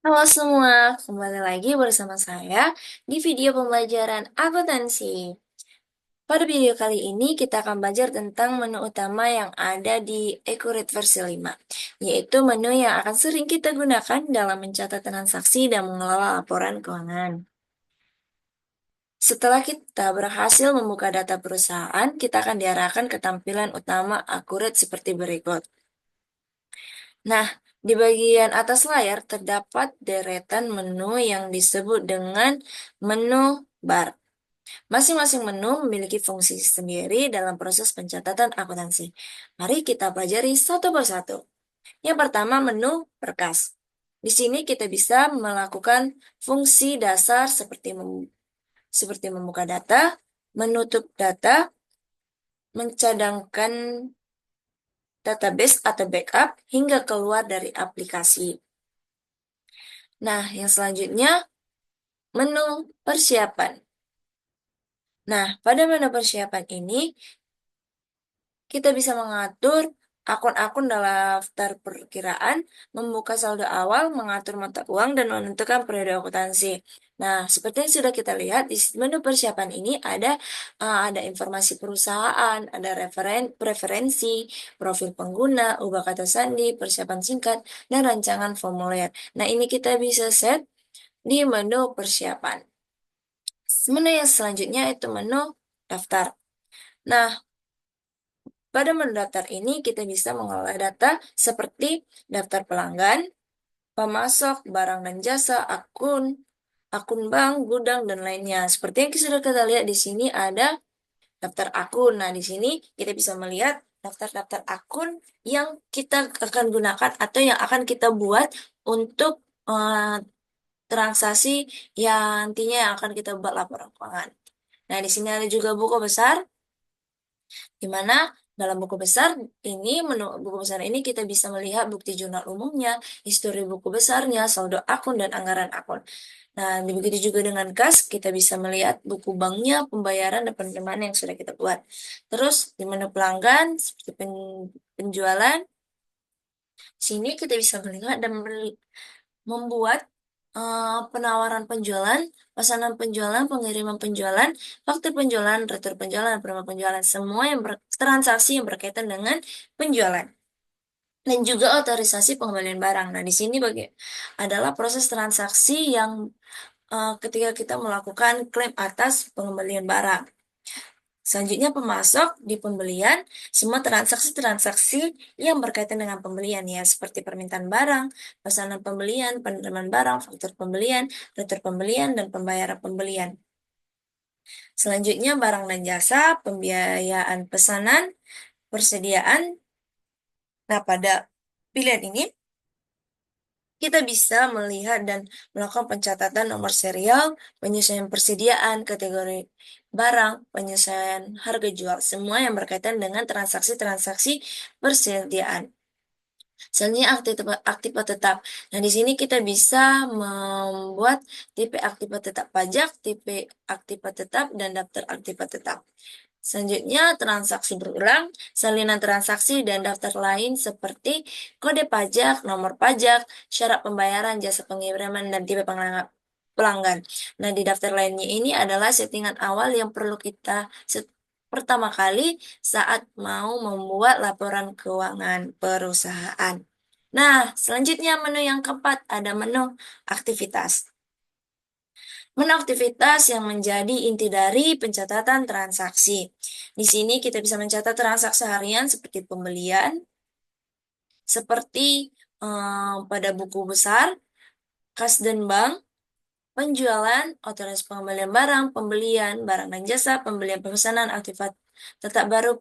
Halo semua, kembali lagi bersama saya di video pembelajaran akuntansi. Pada video kali ini kita akan belajar tentang menu utama yang ada di Accurate versi 5, yaitu menu yang akan sering kita gunakan dalam mencatat transaksi dan mengelola laporan keuangan. Setelah kita berhasil membuka data perusahaan, kita akan diarahkan ke tampilan utama Accurate seperti berikut. Nah, di bagian atas layar terdapat deretan menu yang disebut dengan menu bar. Masing-masing menu memiliki fungsi sendiri dalam proses pencatatan akuntansi. Mari kita pelajari satu persatu. Yang pertama, menu berkas. Di sini kita bisa melakukan fungsi dasar seperti membuka data, menutup data, mencadangkan database atau backup, hingga keluar dari aplikasi. Nah, yang selanjutnya, menu persiapan. Nah, pada menu persiapan ini, kita bisa mengatur akun-akun dalam daftar perkiraan, membuka saldo awal, mengatur mata uang, dan menentukan periode akuntansi. Nah, seperti yang sudah kita lihat, di menu persiapan ini ada informasi perusahaan, ada preferensi, profil pengguna, ubah kata sandi, persiapan singkat, dan rancangan formulir. Nah, ini kita bisa set di menu persiapan. Menu yang selanjutnya itu menu daftar. Nah, pada menu daftar ini kita bisa mengelola data seperti daftar pelanggan, pemasok, barang dan jasa, akun bank, gudang, dan lainnya. Seperti yang sudah kita lihat di sini ada daftar akun. Nah, di sini kita bisa melihat daftar-daftar akun yang kita akan gunakan atau yang akan kita buat untuk transaksi yang nantinya yang akan kita buat laporan keuangan. Nah, di sini ada juga buku besar, di mana dalam buku besar buku besar ini kita bisa melihat bukti jurnal umumnya, histori buku besarnya, saldo akun, dan anggaran akun. Nah, begitu juga dengan kas, kita bisa melihat buku banknya, pembayaran, dan penerimaan yang sudah kita buat. Terus, di menu pelanggan, seperti penjualan, sini kita bisa melihat dan membuat penawaran penjualan, pesanan penjualan, pengiriman penjualan, faktur penjualan, retur penjualan, prima penjualan, semua yang transaksi yang berkaitan dengan penjualan. Dan juga otorisasi pengembalian barang. Nah, di sini adalah proses transaksi yang ketika kita melakukan klaim atas pengembalian barang. Selanjutnya pemasok di pembelian, semua transaksi-transaksi yang berkaitan dengan pembelian ya, seperti permintaan barang, pesanan pembelian, penerimaan barang, faktur pembelian, retur pembelian, dan pembayaran pembelian. Selanjutnya barang dan jasa, pembiayaan pesanan, persediaan. Nah, pada pilihan ini kita bisa melihat dan melakukan pencatatan nomor serial, penyesuaian persediaan, kategori barang, penyesuaian harga jual, semua yang berkaitan dengan transaksi-transaksi persediaan. Selanjutnya aktiva tetap. Nah, di sini kita bisa membuat tipe aktiva tetap pajak, tipe aktiva tetap, dan daftar aktiva tetap. Selanjutnya, transaksi berulang, salinan transaksi, dan daftar lain seperti kode pajak, nomor pajak, syarat pembayaran, jasa pengiriman, dan tipe pelanggan. Nah, di daftar lainnya ini adalah settingan awal yang perlu kita pertama kali saat mau membuat laporan keuangan perusahaan. Nah, selanjutnya menu yang keempat ada menu aktivitas. Menu aktivitas yang menjadi inti dari pencatatan transaksi. Di sini kita bisa mencatat transaksi harian seperti pembelian, seperti pada buku besar, kas dan bank, penjualan, otoritas pengembalian barang, pembelian barang dan jasa, pembelian pemesanan, aktivitas tetap baru,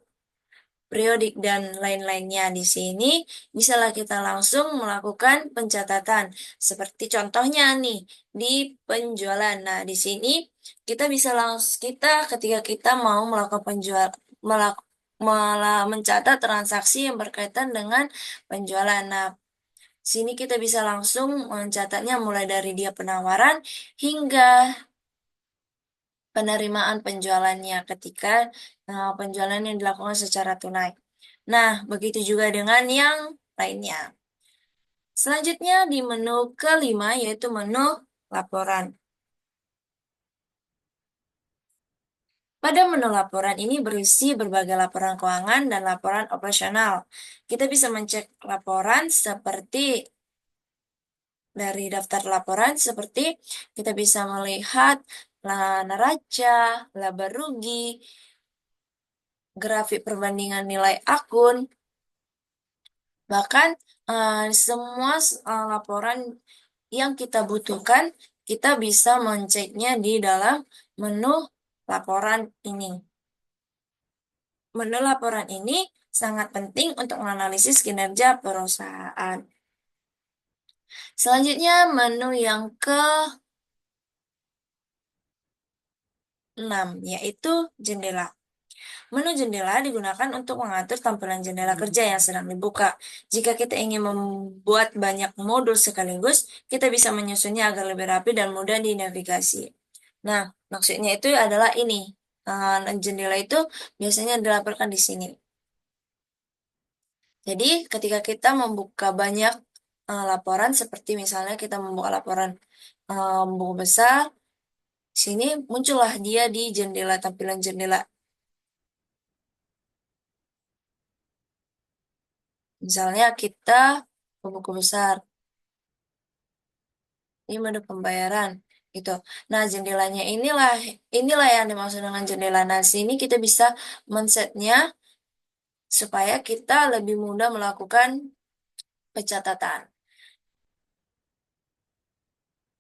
periodik, dan lain-lainnya. Di sini bisalah kita langsung melakukan pencatatan. Seperti contohnya nih, di penjualan. Nah, di sini kita bisa langsung, ketika kita mau melakukan mencatat transaksi yang berkaitan dengan penjualan. Nah, sini kita bisa langsung mencatatnya mulai dari dia penawaran hingga penerimaan penjualannya ketika penjualan yang dilakukan secara tunai. Nah, begitu juga dengan yang lainnya. Selanjutnya di menu kelima yaitu menu laporan. Pada menu laporan ini berisi berbagai laporan keuangan dan laporan operasional. Kita bisa mencek laporan seperti dari daftar laporan seperti kita bisa melihat neraca, laba rugi, grafik perbandingan nilai akun, bahkan semua laporan yang kita butuhkan, kita bisa menceknya di dalam menu laporan ini. Menu laporan ini sangat penting untuk menganalisis kinerja perusahaan. Selanjutnya menu yang ke-6 yaitu jendela. Menu jendela digunakan untuk mengatur tampilan jendela kerja yang sedang dibuka. Jika kita ingin membuat banyak modul sekaligus, kita bisa menyusunnya agar lebih rapi dan mudah dinavigasi. Nah, maksudnya itu adalah ini. Jendela itu biasanya dilaporkan di sini. Jadi, ketika kita membuka banyak laporan, seperti misalnya kita membuka laporan buku besar, sini muncullah dia di jendela, tampilan jendela. Misalnya kita ke buku besar, ini menu pembayaran, gitu. Nah, jendelanya inilah yang dimaksud dengan jendela. Nah, sini kita bisa men-setnya supaya kita lebih mudah melakukan pencatatan.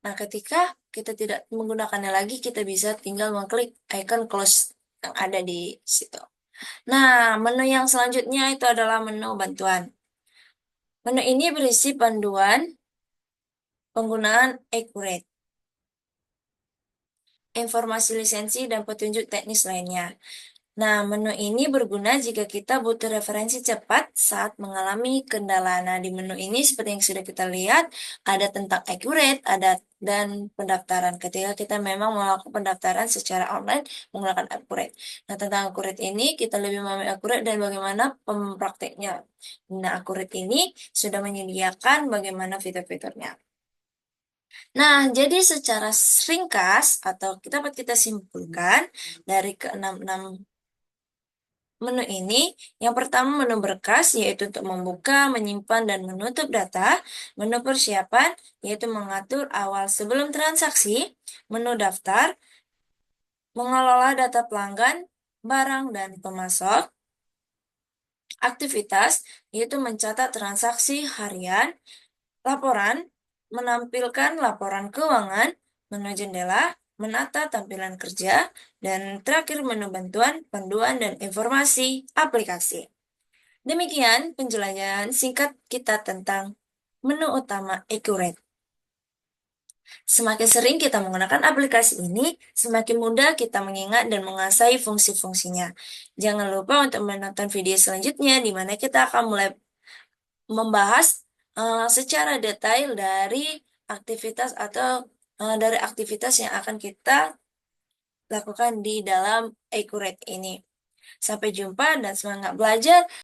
Nah, ketika kita tidak menggunakannya lagi, kita bisa tinggal mengklik icon close yang ada di situ. Nah, menu yang selanjutnya itu adalah menu bantuan. Menu ini berisi panduan penggunaan Accurate, informasi lisensi, dan petunjuk teknis lainnya. Nah, menu ini berguna jika kita butuh referensi cepat saat mengalami kendala. Nah, di menu ini seperti yang sudah kita lihat, ada tentang Accurate, ada dan pendaftaran. Ketika kita memang melakukan pendaftaran secara online menggunakan Accurate. Nah, tentang Accurate ini kita lebih memahami Accurate dan bagaimana prakteknya. Nah, Accurate ini sudah menyediakan bagaimana fitur-fiturnya. Nah, jadi secara ringkas atau dapat kita simpulkan dari ke-6 menu ini, yang pertama menu berkas, yaitu untuk membuka, menyimpan, dan menutup data. Menu persiapan, yaitu mengatur awal sebelum transaksi. Menu daftar, mengelola data pelanggan, barang, dan pemasok. Aktivitas, yaitu mencatat transaksi harian. Laporan, menampilkan laporan keuangan. Menu jendela, menata tampilan kerja. Dan terakhir menu bantuan, panduan, dan informasi aplikasi. Demikian penjelajahan singkat kita tentang menu utama Accurate. Semakin sering kita menggunakan aplikasi ini, semakin mudah kita mengingat dan menguasai fungsi-fungsinya. Jangan lupa untuk menonton video selanjutnya di mana kita akan mulai membahas secara detail dari aktivitas atau dari aktivitas yang akan kita lakukan di dalam Accurate ini. Sampai jumpa dan semangat belajar.